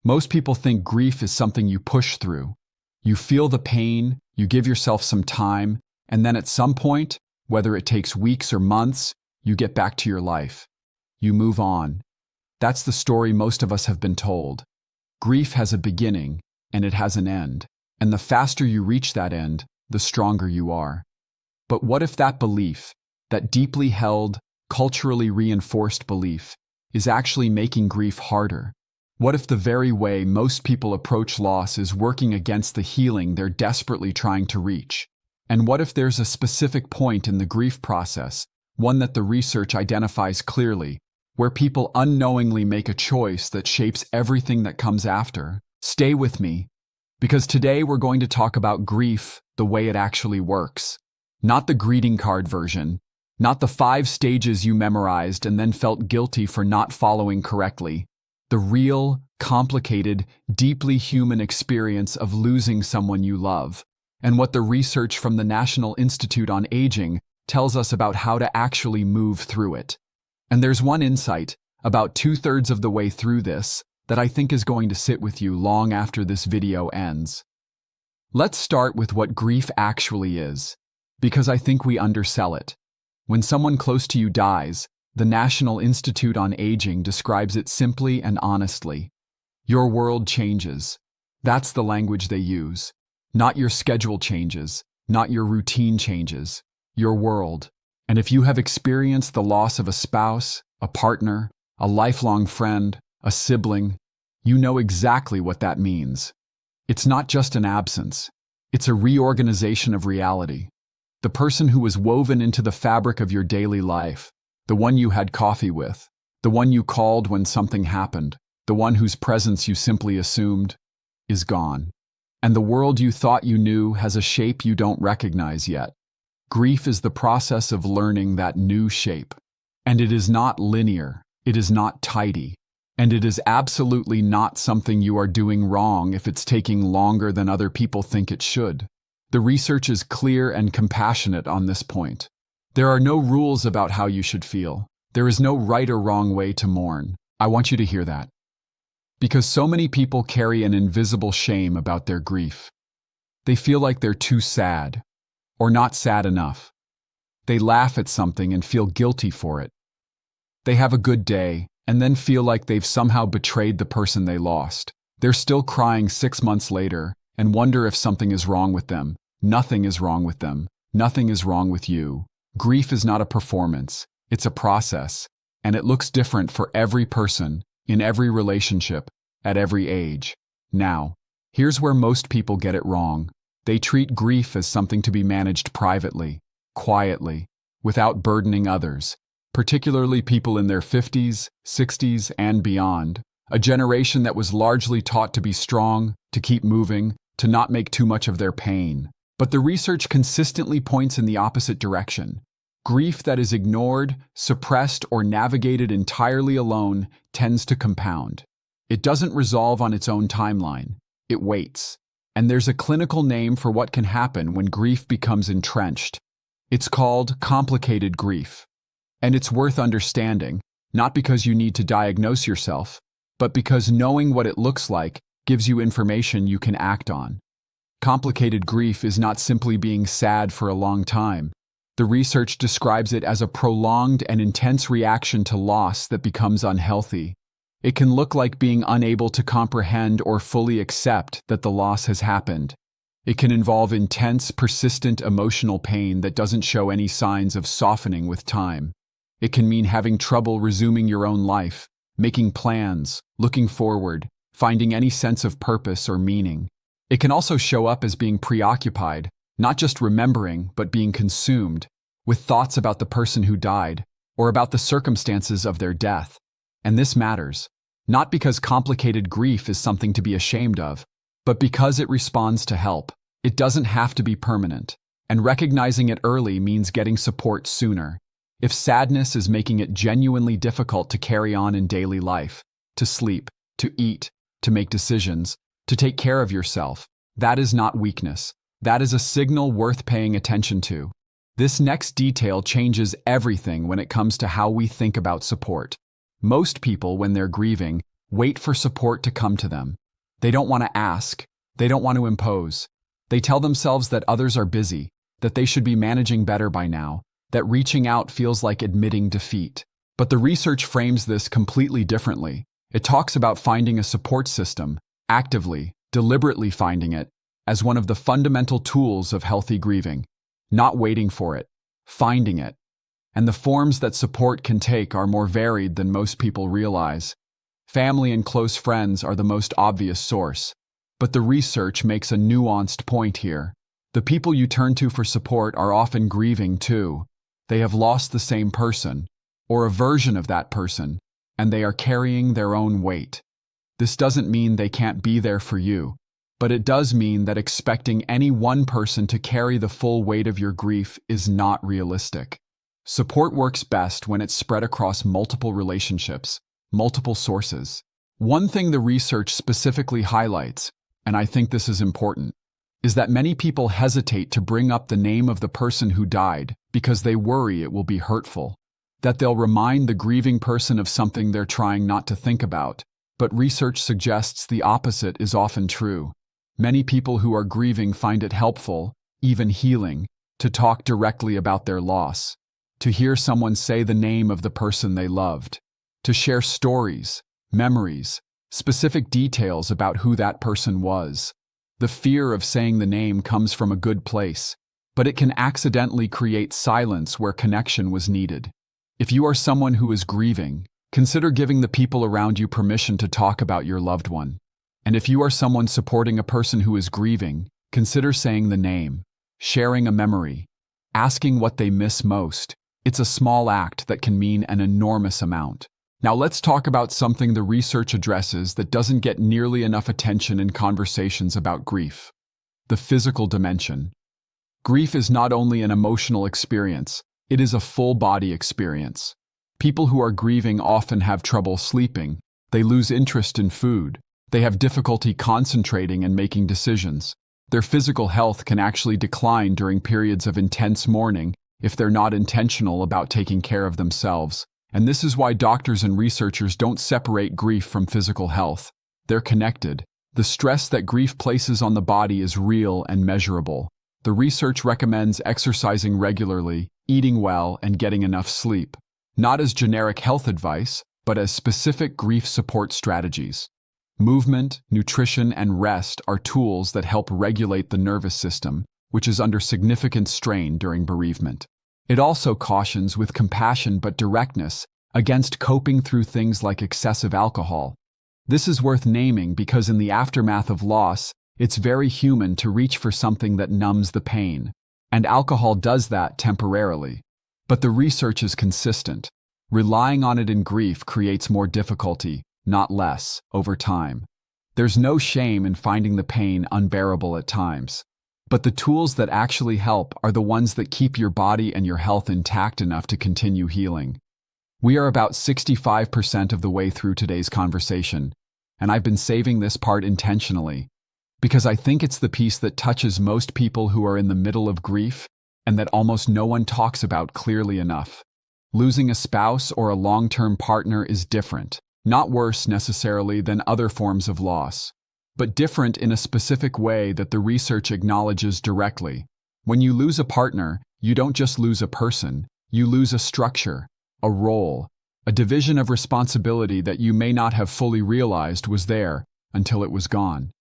Most people think grief is something you push through. You feel the pain, you give yourself some time, and then at some point, whether it takes weeks or months, you get back to your life. You move on. That's the story most of us have been told. Grief has a beginning, and it has an end. And the faster you reach that end, the stronger you are. But what if that belief, that deeply held, culturally reinforced belief, is actually making grief harder? What if the very way most people approach loss is working against the healing they're desperately trying to reach? And what if there's a specific point in the grief process, one that the research identifies clearly, where people unknowingly make a choice that shapes everything that comes after? Stay with me, because today we're going to talk about grief the way it actually works. Not the greeting card version, not the 5 stages you memorized and then felt guilty for not following correctly. The real, complicated, deeply human experience of losing someone you love, and what the research from the National Institute on Aging tells us about how to actually move through it. And there's one insight, about 2/3 of the way through this, that I think is going to sit with you long after this video ends. Let's start with what grief actually is, because I think we undersell it. When someone close to you dies, the National Institute on Aging describes it simply and honestly. Your world changes. That's the language they use. Not your schedule changes, not your routine changes, your world. And if you have experienced the loss of a spouse, a partner, a lifelong friend, a sibling, you know exactly what that means. It's not just an absence. It's a reorganization of reality. The person who was woven into the fabric of your daily life, the one you had coffee with, the one you called when something happened, the one whose presence you simply assumed, is gone. And the world you thought you knew has a shape you don't recognize yet. Grief is the process of learning that new shape. And it is not linear, it is not tidy, and it is absolutely not something you are doing wrong if it's taking longer than other people think it should. The research is clear and compassionate on this point. There are no rules about how you should feel. There is no right or wrong way to mourn. I want you to hear that. Because so many people carry an invisible shame about their grief. They feel like they're too sad, or not sad enough. They laugh at something and feel guilty for it. They have a good day and then feel like they've somehow betrayed the person they lost. They're still crying 6 months later and wonder if something is wrong with them. Nothing is wrong with them. Nothing is wrong with you. Grief is not a performance. It's a process, and it looks different for every person, in every relationship, at every age. Now, here's where most people get it wrong. They treat grief as something to be managed privately, quietly, without burdening others, particularly people in their 50s, 60s, and beyond, a generation that was largely taught to be strong, to keep moving, to not make too much of their pain. But the research consistently points in the opposite direction. Grief that is ignored, suppressed, or navigated entirely alone tends to compound. It doesn't resolve on its own timeline. It waits. And there's a clinical name for what can happen when grief becomes entrenched. It's called complicated grief. And it's worth understanding, not because you need to diagnose yourself, but because knowing what it looks like gives you information you can act on. Complicated grief is not simply being sad for a long time. The research describes it as a prolonged and intense reaction to loss that becomes unhealthy. It can look like being unable to comprehend or fully accept that the loss has happened. It can involve intense, persistent emotional pain that doesn't show any signs of softening with time. It can mean having trouble resuming your own life, making plans, looking forward, finding any sense of purpose or meaning. It can also show up as being preoccupied, not just remembering, but being consumed, with thoughts about the person who died, or about the circumstances of their death. And this matters, not because complicated grief is something to be ashamed of, but because it responds to help. It doesn't have to be permanent, and recognizing it early means getting support sooner. If sadness is making it genuinely difficult to carry on in daily life, to sleep, to eat, to make decisions, to take care of yourself, that is not weakness. That is a signal worth paying attention to. This next detail changes everything when it comes to how we think about support. Most people, when they're grieving, wait for support to come to them. They don't want to ask. They don't want to impose. They tell themselves that others are busy, that they should be managing better by now, that reaching out feels like admitting defeat. But the research frames this completely differently. It talks about finding a support system, actively, deliberately finding it, as one of the fundamental tools of healthy grieving. Not waiting for it, finding it. And the forms that support can take are more varied than most people realize. Family and close friends are the most obvious source. But the research makes a nuanced point here. The people you turn to for support are often grieving too. They have lost the same person, or a version of that person, and they are carrying their own weight. This doesn't mean they can't be there for you, but it does mean that expecting any one person to carry the full weight of your grief is not realistic. Support works best when it's spread across multiple relationships, multiple sources. One thing the research specifically highlights, and I think this is important, is that many people hesitate to bring up the name of the person who died because they worry it will be hurtful, that they'll remind the grieving person of something they're trying not to think about. But research suggests the opposite is often true. Many people who are grieving find it helpful, even healing, to talk directly about their loss, to hear someone say the name of the person they loved, to share stories, memories, specific details about who that person was. The fear of saying the name comes from a good place, but it can accidentally create silence where connection was needed. If you are someone who is grieving, consider giving the people around you permission to talk about your loved one. And if you are someone supporting a person who is grieving, consider saying the name, sharing a memory, asking what they miss most. It's a small act that can mean an enormous amount. Now let's talk about something the research addresses that doesn't get nearly enough attention in conversations about grief: the physical dimension. Grief is not only an emotional experience, it is a full-body experience. People who are grieving often have trouble sleeping, they lose interest in food, they have difficulty concentrating and making decisions. Their physical health can actually decline during periods of intense mourning if they're not intentional about taking care of themselves. And this is why doctors and researchers don't separate grief from physical health. They're connected. The stress that grief places on the body is real and measurable. The research recommends exercising regularly, eating well, and getting enough sleep. Not as generic health advice, but as specific grief support strategies. Movement, nutrition, and rest are tools that help regulate the nervous system, which is under significant strain during bereavement. It also cautions with compassion but directness against coping through things like excessive alcohol. This is worth naming because in the aftermath of loss, it's very human to reach for something that numbs the pain, and alcohol does that temporarily. But the research is consistent. Relying on it in grief creates more difficulty, not less, over time. There's no shame in finding the pain unbearable at times. But the tools that actually help are the ones that keep your body and your health intact enough to continue healing. We are about 65% of the way through today's conversation, and I've been saving this part intentionally, because I think it's the piece that touches most people who are in the middle of grief and that almost no one talks about clearly enough. Losing a spouse or a long-term partner is different, not worse necessarily than other forms of loss, but different in a specific way that the research acknowledges directly. When you lose a partner, you don't just lose a person, you lose a structure, a role, a division of responsibility that you may not have fully realized was there until it was gone.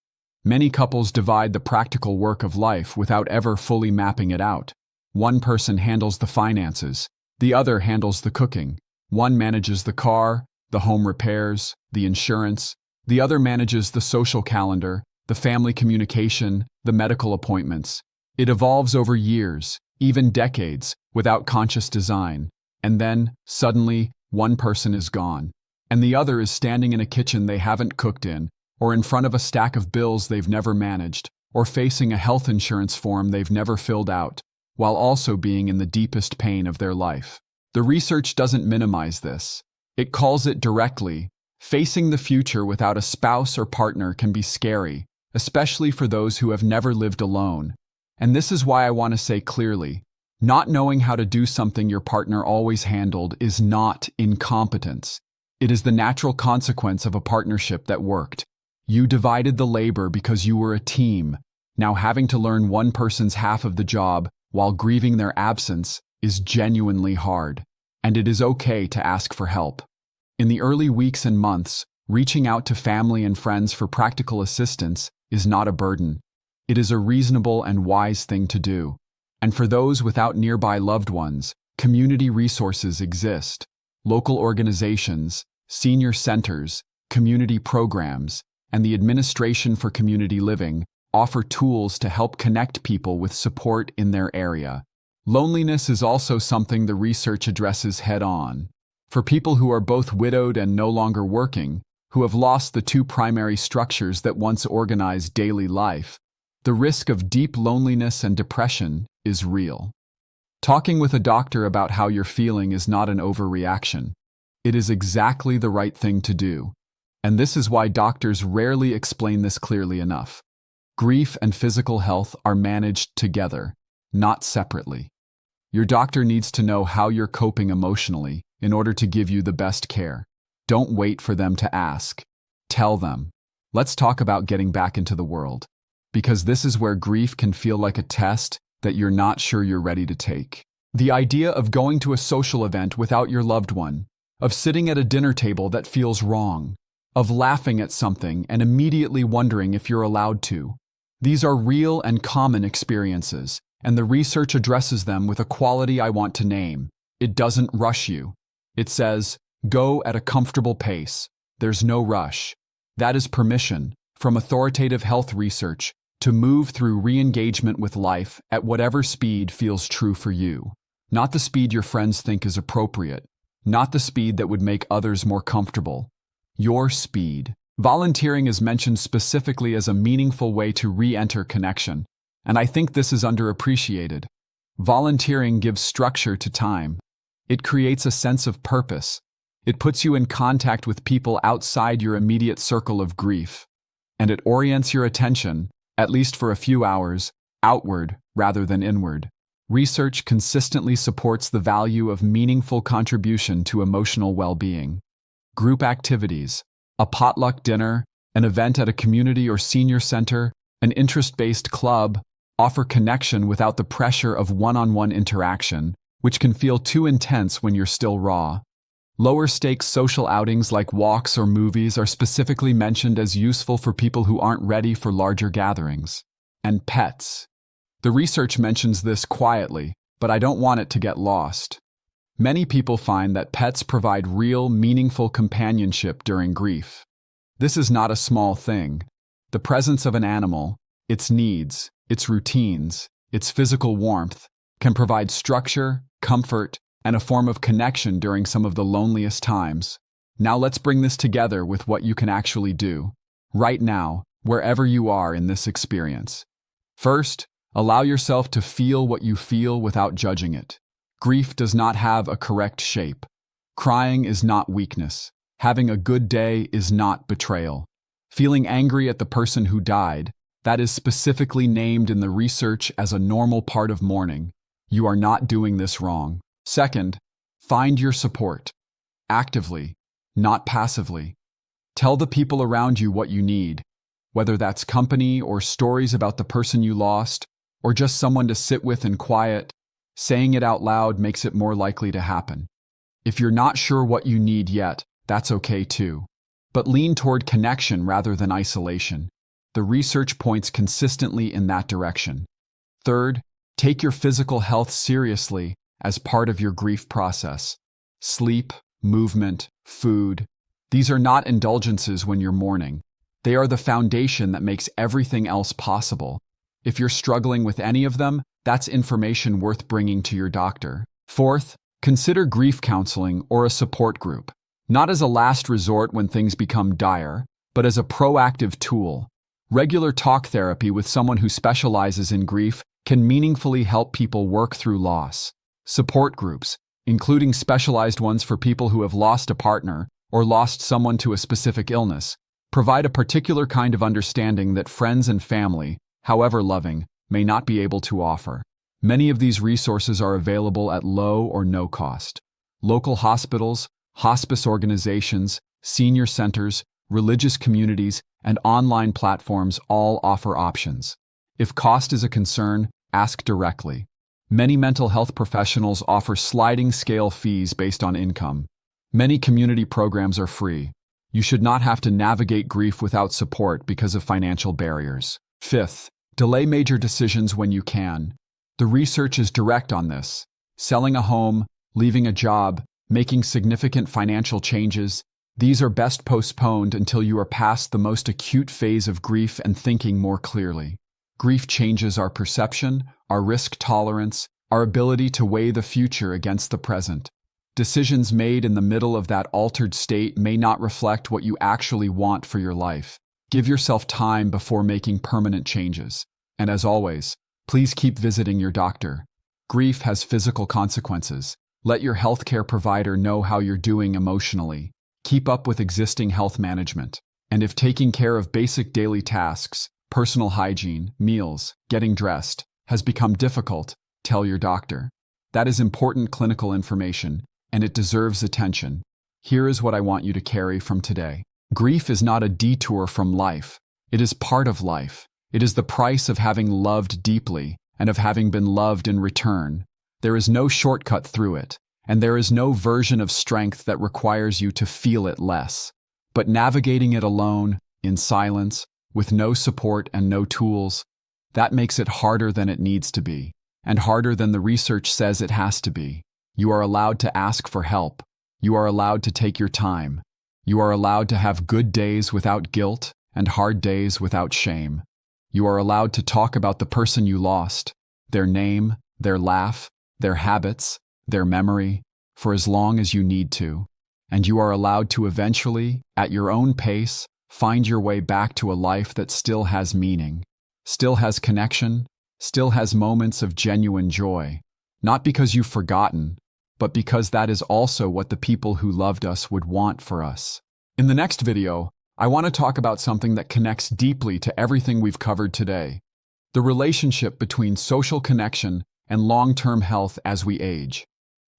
Many couples divide the practical work of life without ever fully mapping it out. One person handles the finances, the other handles the cooking. One manages the car, the home repairs, the insurance. The other manages the social calendar, the family communication, the medical appointments. It evolves over years, even decades, without conscious design. And then, suddenly, one person is gone, and the other is standing in a kitchen they haven't cooked in, or in front of a stack of bills they've never managed, or facing a health insurance form they've never filled out, while also being in the deepest pain of their life. The research doesn't minimize this. It calls it directly. Facing the future without a spouse or partner can be scary, especially for those who have never lived alone. And this is why I want to say clearly, not knowing how to do something your partner always handled is not incompetence. It is the natural consequence of a partnership that worked. You divided the labor because you were a team. Now having to learn one person's half of the job while grieving their absence is genuinely hard, and it is okay to ask for help. In the early weeks and months, reaching out to family and friends for practical assistance is not a burden. It is a reasonable and wise thing to do. And for those without nearby loved ones, community resources exist. Local organizations, senior centers, community programs, and the Administration for Community Living offer tools to help connect people with support in their area. Loneliness is also something the research addresses head-on. For people who are both widowed and no longer working, who have lost the two primary structures that once organized daily life, the risk of deep loneliness and depression is real. Talking with a doctor about how you're feeling is not an overreaction. It is exactly the right thing to do. And this is why doctors rarely explain this clearly enough. Grief and physical health are managed together, not separately. Your doctor needs to know how you're coping emotionally in order to give you the best care. Don't wait for them to ask. Tell them. Let's talk about getting back into the world. Because this is where grief can feel like a test that you're not sure you're ready to take. The idea of going to a social event without your loved one, of sitting at a dinner table that feels wrong, of laughing at something and immediately wondering if you're allowed to. These are real and common experiences, and the research addresses them with a quality I want to name. It doesn't rush you. It says, go at a comfortable pace. There's no rush. That is permission, from authoritative health research, to move through re-engagement with life at whatever speed feels true for you. Not the speed your friends think is appropriate. Not the speed that would make others more comfortable. Your speed. Volunteering is mentioned specifically as a meaningful way to re-enter connection, and I think this is underappreciated. Volunteering gives structure to time. It creates a sense of purpose. It puts you in contact with people outside your immediate circle of grief, and it orients your attention, at least for a few hours, outward rather than inward. Research consistently supports the value of meaningful contribution to emotional well-being. Group activities, a potluck dinner, an event at a community or senior center, an interest-based club, offer connection without the pressure of one-on-one interaction, which can feel too intense when you're still raw. Lower-stakes social outings like walks or movies are specifically mentioned as useful for people who aren't ready for larger gatherings. And pets. The research mentions this quietly, but I don't want it to get lost. Many people find that pets provide real, meaningful companionship during grief. This is not a small thing. The presence of an animal, its needs, its routines, its physical warmth, can provide structure, comfort, and a form of connection during some of the loneliest times. Now let's bring this together with what you can actually do, right now, wherever you are in this experience. First, allow yourself to feel what you feel without judging it. Grief does not have a correct shape. Crying is not weakness. Having a good day is not betrayal. Feeling angry at the person who died, that is specifically named in the research as a normal part of mourning. You are not doing this wrong. Second, find your support. Actively, not passively. Tell the people around you what you need, whether that's company or stories about the person you lost, or just someone to sit with in quiet. Saying it out loud makes it more likely to happen. If you're not sure what you need yet, that's okay too. But lean toward connection rather than isolation. The research points consistently in that direction. Third, take your physical health seriously as part of your grief process. Sleep, movement, food. These are not indulgences when you're mourning. They are the foundation that makes everything else possible. If you're struggling with any of them, that's information worth bringing to your doctor. Fourth, consider grief counseling or a support group. Not as a last resort when things become dire, but as a proactive tool. Regular talk therapy with someone who specializes in grief can meaningfully help people work through loss. Support groups, including specialized ones for people who have lost a partner or lost someone to a specific illness, provide a particular kind of understanding that friends and family, however loving, may not be able to offer. Many of these resources are available at low or no cost. Local hospitals, Hospice organizations, senior centers, religious communities, and online platforms all offer options. If cost is a concern, ask directly. Many mental health professionals offer sliding scale fees based on income. Many community programs are free. You should not have to navigate grief without support because of financial barriers. Fifth, delay major decisions when you can. The research is direct on this. Selling a home, leaving a job, making significant financial changes, these are best postponed until you are past the most acute phase of grief and thinking more clearly. Grief changes our perception, our risk tolerance, our ability to weigh the future against the present. Decisions made in the middle of that altered state may not reflect what you actually want for your life. Give yourself time before making permanent changes. And as always, please keep visiting your doctor. Grief has physical consequences. Let your healthcare provider know how you're doing emotionally. Keep up with existing health management. And if taking care of basic daily tasks, personal hygiene, meals, getting dressed, has become difficult, tell your doctor. That is important clinical information, and it deserves attention. Here is what I want you to carry from today. Grief is not a detour from life. It is part of life. It is the price of having loved deeply and of having been loved in return. There is no shortcut through it, and there is no version of strength that requires you to feel it less. But navigating it alone, in silence, with no support and no tools, that makes it harder than it needs to be, and harder than the research says it has to be. You are allowed to ask for help. You are allowed to take your time. You are allowed to have good days without guilt and hard days without shame. You are allowed to talk about the person you lost, their name, their laugh, their habits, their memory, for as long as you need to. And you are allowed to eventually, at your own pace, find your way back to a life that still has meaning, still has connection, still has moments of genuine joy. Not because you've forgotten, but because that is also what the people who loved us would want for us. In the next video, I want to talk about something that connects deeply to everything we've covered today: the relationship between social connection and long-term health as we age.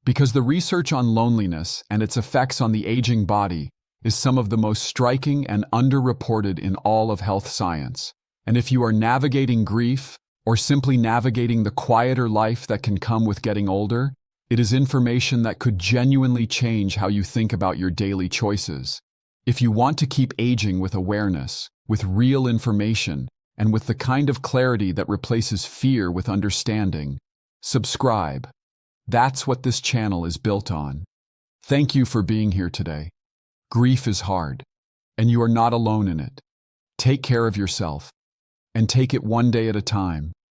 Because the research on loneliness and its effects on the aging body is some of the most striking and underreported in all of health science. And if you are navigating grief, or simply navigating the quieter life that can come with getting older, it is information that could genuinely change how you think about your daily choices. If you want to keep aging with awareness, with real information, and with the kind of clarity that replaces fear with understanding, subscribe. That's what this channel is built on. Thank you for being here today. Grief is hard, and you are not alone in it. Take care of yourself, and take it one day at a time.